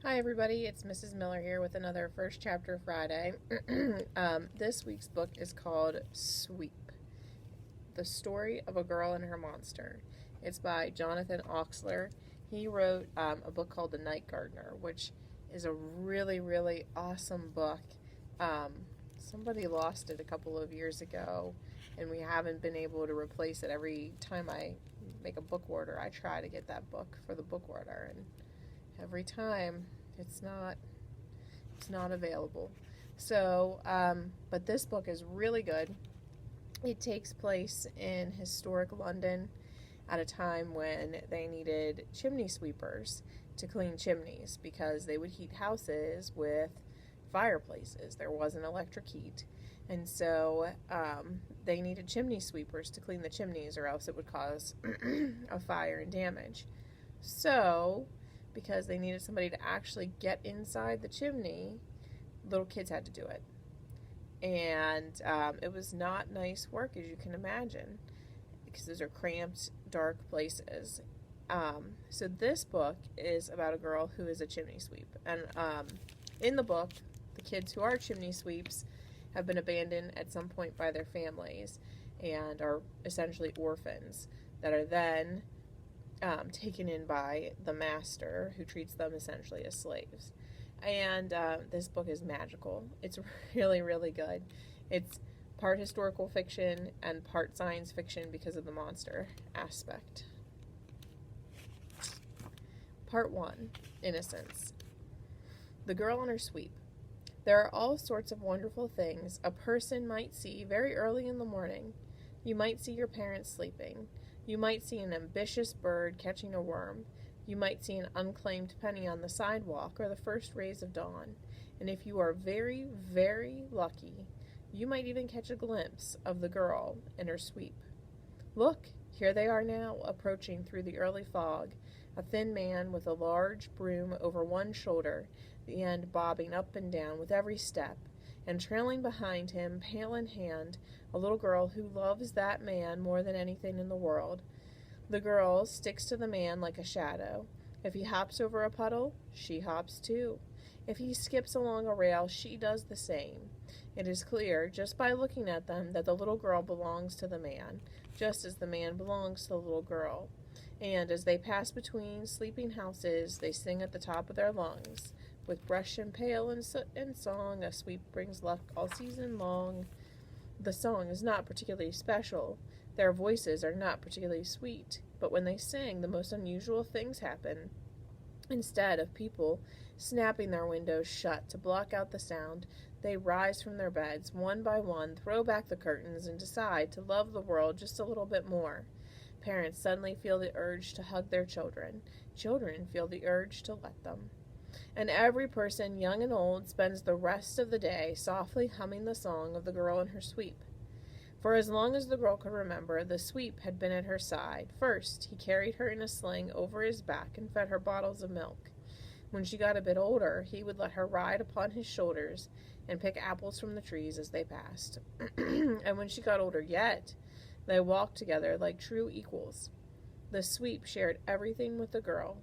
Hi everybody, it's Mrs. Miller here with another First Chapter Friday. This week's book is called Sweep, The Story of a Girl and Her Monster. It's by Jonathan Auxier. He wrote a book called The Night Gardener, which is a really, really awesome book. Somebody lost it a couple of years ago, and we haven't been able to replace it. Every time I make a book order, I try to get that book for the book order, and every time it's not available. So but this book is really good. It takes place in historic London at a time when they needed chimney sweepers to clean chimneys because they would heat houses with fireplaces. There wasn't electric heat, and so they needed chimney sweepers to clean the chimneys, or else it would cause a fire and damage. So because they needed somebody to actually get inside the chimney, little kids had to do it. And it was not nice work, as you can imagine, because those are cramped, dark places. So this book is about a girl who is a chimney sweep. And in the book, the kids who are chimney sweeps have been abandoned at some point by their families and are essentially orphans that are then taken in by the master, who treats them essentially as slaves. And this book is magical. It's really, really good. It's part historical fiction and part science fiction because of the monster aspect. Part 1, Innocence. The Girl on Her Sweep. There are all sorts of wonderful things a person might see very early in the morning. You might see your parents sleeping. You might see an ambitious bird catching a worm. You might see an unclaimed penny on the sidewalk or the first rays of dawn. And if you are very, very lucky, you might even catch a glimpse of the girl and her sweep. Look, here they are now, approaching through the early fog, a thin man with a large broom over one shoulder, the end bobbing up and down with every step, and trailing behind him, pail in hand, a little girl who loves that man more than anything in the world. The girl sticks to the man like a shadow. If he hops over a puddle, she hops too. If he skips along a rail, she does the same. It is clear, just by looking at them, that the little girl belongs to the man, just as the man belongs to the little girl. And as they pass between sleeping houses, they sing at the top of their lungs. With brush and pail and soot and song, a sweep brings luck all season long. The song is not particularly special. Their voices are not particularly sweet. But when they sing, the most unusual things happen. Instead of people snapping their windows shut to block out the sound, they rise from their beds, one by one, throw back the curtains, and decide to love the world just a little bit more. Parents suddenly feel the urge to hug their children. Children feel the urge to let them. And every person, young and old, spends the rest of the day softly humming the song of the girl and her sweep. For as long as the girl could remember, the sweep had been at her side. First, he carried her in a sling over his back and fed her bottles of milk. When she got a bit older, he would let her ride upon his shoulders and pick apples from the trees as they passed. And when she got older yet, they walked together like true equals. The sweep shared everything with the girl.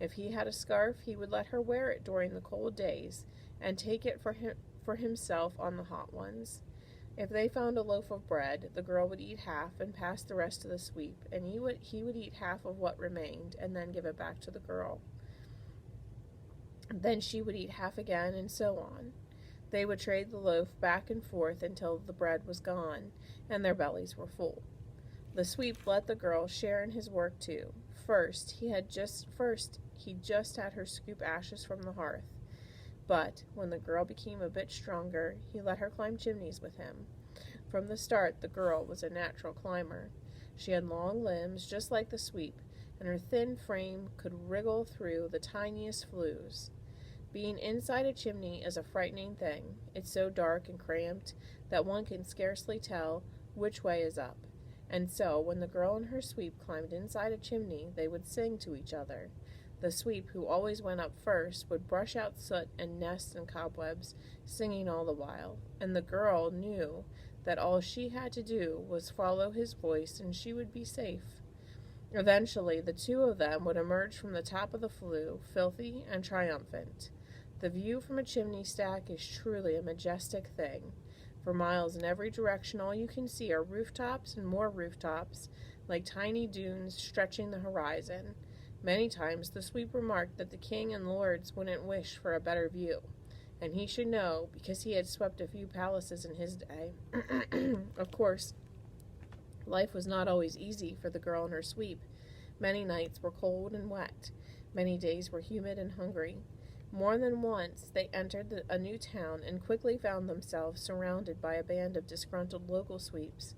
If he had a scarf, he would let her wear it during the cold days and take it for himself on the hot ones. If they found a loaf of bread, the girl would eat half and pass the rest to the sweep, and he would eat half of what remained and then give it back to the girl. Then she would eat half again, and so on. They would trade the loaf back and forth until the bread was gone and their bellies were full. The sweep let the girl share in his work too. First, he just had her scoop ashes from the hearth. But when the girl became a bit stronger, he let her climb chimneys with him. From the start, the girl was a natural climber. She had long limbs, just like the sweep, and her thin frame could wriggle through the tiniest flues. Being inside a chimney is a frightening thing. It's so dark and cramped that one can scarcely tell which way is up. And so, when the girl and her sweep climbed inside a chimney, they would sing to each other. The sweep, who always went up first, would brush out soot and nests and cobwebs, singing all the while. And the girl knew that all she had to do was follow his voice, and she would be safe. Eventually, the two of them would emerge from the top of the flue, filthy and triumphant. The view from a chimney stack is truly a majestic thing. For miles in every direction, all you can see are rooftops and more rooftops, like tiny dunes stretching the horizon. Many times the sweep remarked that the king and lords wouldn't wish for a better view, and he should know, because he had swept a few palaces in his day. Of course, life was not always easy for the girl and her sweep. Many nights were cold and wet. Many days were humid and hungry. More than once they entered a new town and quickly found themselves surrounded by a band of disgruntled local sweeps.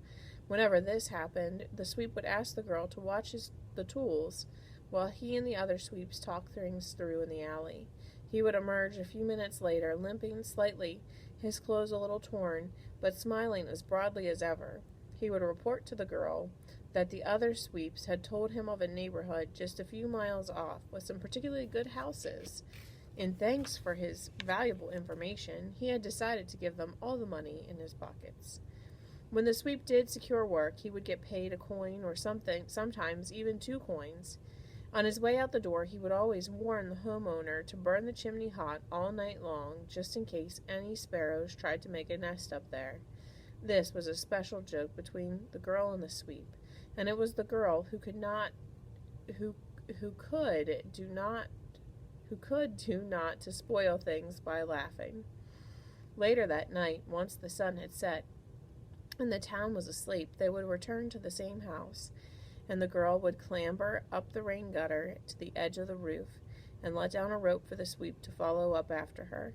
Whenever this happened, the sweep would ask the girl to watch the tools, while he and the other sweeps talked things through in the alley. He would emerge a few minutes later, limping slightly, his clothes a little torn, but smiling as broadly as ever. He would report to the girl that the other sweeps had told him of a neighborhood just a few miles off with some particularly good houses. In thanks for his valuable information, he had decided to give them all the money in his pockets. When the sweep did secure work, he would get paid a coin or something, sometimes even 2 coins. On his way out the door, he would always warn the homeowner to burn the chimney hot all night long, just in case any sparrows tried to make a nest up there. This was a special joke between the girl and the sweep, and it was the girl who could do not to spoil things by laughing. Later that night, once the sun had set and the town was asleep, they would return to the same house, and the girl would clamber up the rain gutter to the edge of the roof and let down a rope for the sweep to follow up after her.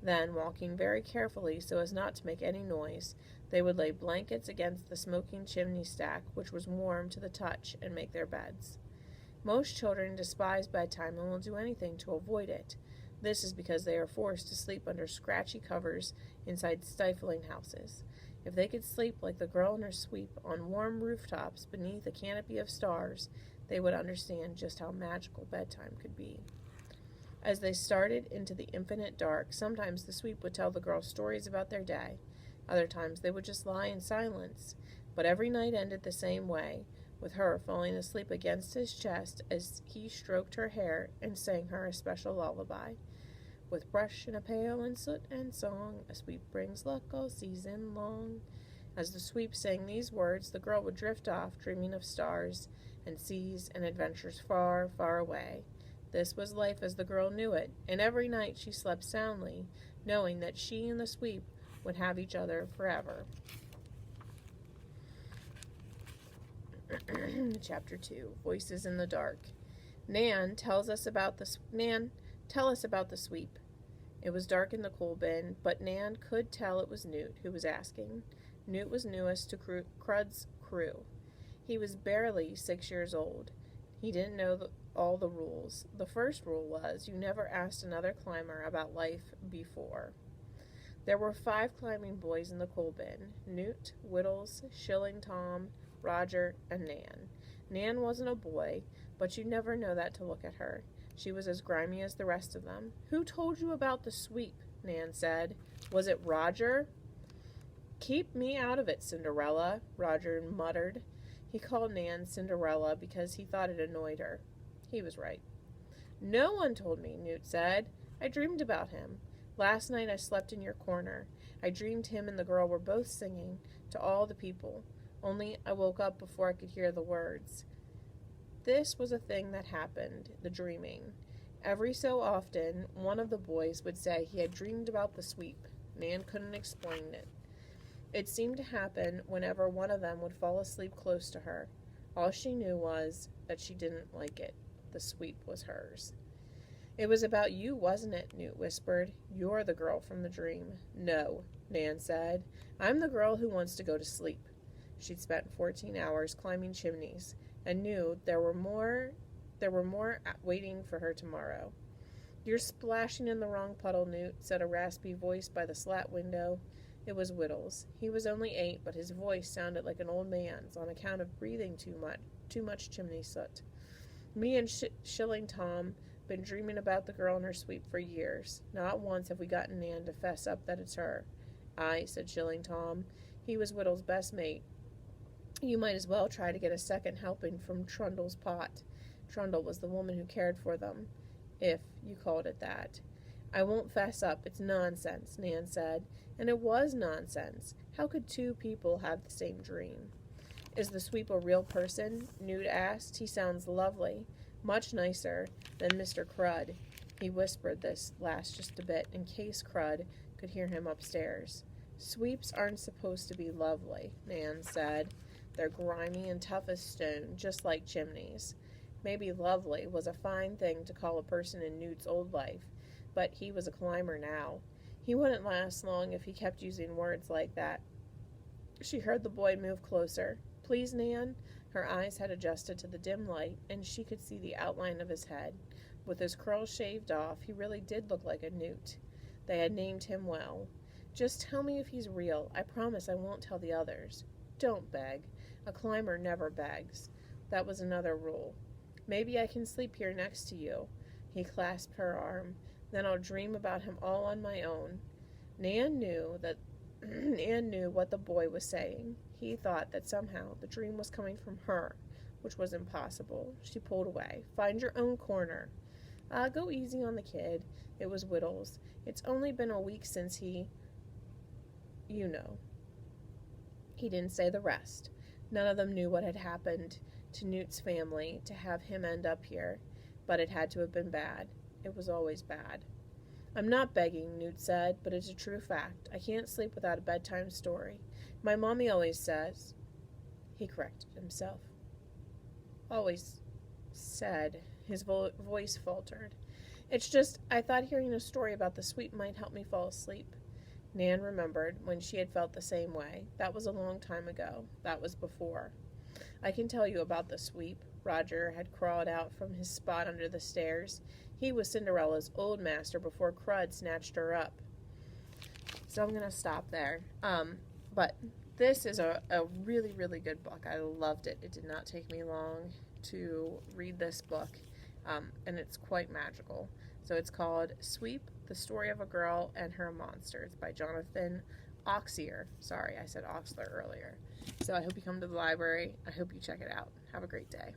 Then, walking very carefully so as not to make any noise, they would lay blankets against the smoking chimney stack, which was warm to the touch, and make their beds. Most children despise bedtime and will do anything to avoid it. This is because they are forced to sleep under scratchy covers inside stifling houses. If they could sleep like the girl and her sweep on warm rooftops beneath a canopy of stars, they would understand just how magical bedtime could be. As they started into the infinite dark, sometimes the sweep would tell the girl stories about their day. Other times they would just lie in silence. But every night ended the same way, with her falling asleep against his chest as he stroked her hair and sang her a special lullaby. With brush and a pail and soot and song, a sweep brings luck all season long. As the sweep sang these words, the girl would drift off, dreaming of stars and seas and adventures far, far away. This was life as the girl knew it, and every night she slept soundly, knowing that she and the sweep would have each other forever. Chapter 2, Voices in the Dark. Nan, tell us about the sweep. It was dark in the coal bin, but Nan could tell it was Newt who was asking. Newt was newest to Crud's crew. He was barely 6 years old. He didn't know all the rules. The first rule was you never asked another climber about life before. There were 5 climbing boys in the coal bin: Newt, Whittles, Shilling Tom, Roger, and Nan. Nan wasn't a boy, but you'd never know that to look at her. She was as grimy as the rest of them. "Who told you about the sweep?" Nan said. "Was it Roger?" "Keep me out of it, Cinderella," Roger muttered. He called Nan Cinderella because he thought it annoyed her. He was right. "No one told me," Newt said. "I dreamed about him. Last night I slept in your corner. I dreamed him and the girl were both singing to all the people. Only I woke up before I could hear the words." This was a thing that happened, the dreaming. Every so often, one of the boys would say he had dreamed about the sweep. Nan couldn't explain it. It seemed to happen whenever one of them would fall asleep close to her. All she knew was that she didn't like it. The sweep was hers. "It was about you, wasn't it?" Newt whispered. "You're the girl from the dream." "No," Nan said. "I'm the girl who wants to go to sleep." She'd spent 14 hours climbing chimneys, and knew there were more waiting for her tomorrow. "You're splashing in the wrong puddle, Newt," said a raspy voice by the slat window. It was Whittles. He was only 8, but his voice sounded like an old man's on account of breathing too much chimney soot. "Me and Shilling Tom been dreaming about the girl and her sweep for years. Not once have we gotten Nan to fess up that it's her." "Aye," said Shilling Tom. He was Whittles' best mate. You might as well try to get a second helping from Trundle's pot. Trundle was the woman who cared for them, if you called it that. I won't fess up. It's nonsense, Nan said. And it was nonsense. How could two people have the same dream? Is the sweep a real person? Newt asked. He sounds lovely. Much nicer than Mr. Crud. He whispered this last just a bit, in case Crud could hear him upstairs. Sweeps aren't supposed to be lovely, Nan said. They're grimy and tough as stone, just like chimneys. Maybe lovely was a fine thing to call a person in Newt's old life, but he was a climber now. He wouldn't last long if he kept using words like that. She heard the boy move closer. Please, Nan? Her eyes had adjusted to the dim light, and she could see the outline of his head. With his curls shaved off, he really did look like a newt. They had named him well. Just tell me if he's real. I promise I won't tell the others. Don't beg. A climber never begs. That was another rule. Maybe I can sleep here next to you. He clasped her arm. Then I'll dream about him all on my own. Nan knew what the boy was saying. He thought that somehow the dream was coming from her, which was impossible. She pulled away. Find your own corner. Go easy on the kid. It was Whittles. It's only been a week since he... You know. He didn't say the rest. None of them knew what had happened to Newt's family to have him end up here, but it had to have been bad. It was always bad. I'm not begging, Newt said, but it's a true fact. I can't sleep without a bedtime story. My mommy always says... He corrected himself. Always said. His voice faltered. It's just, I thought hearing a story about the sweep might help me fall asleep. Nan remembered when she had felt the same way. That was a long time ago. That was before. I can tell you about the sweep. Roger had crawled out from his spot under the stairs. He was Cinderella's old master before Crud snatched her up. So I'm going to stop there. But this is a really, really good book. I loved it. It did not take me long to read this book, and it's quite magical. So it's called Sweep, The Story of a Girl and Her Monster. It's by Jonathan Auxier. Sorry, I said Auxier earlier. So I hope you come to the library. I hope you check it out. Have a great day.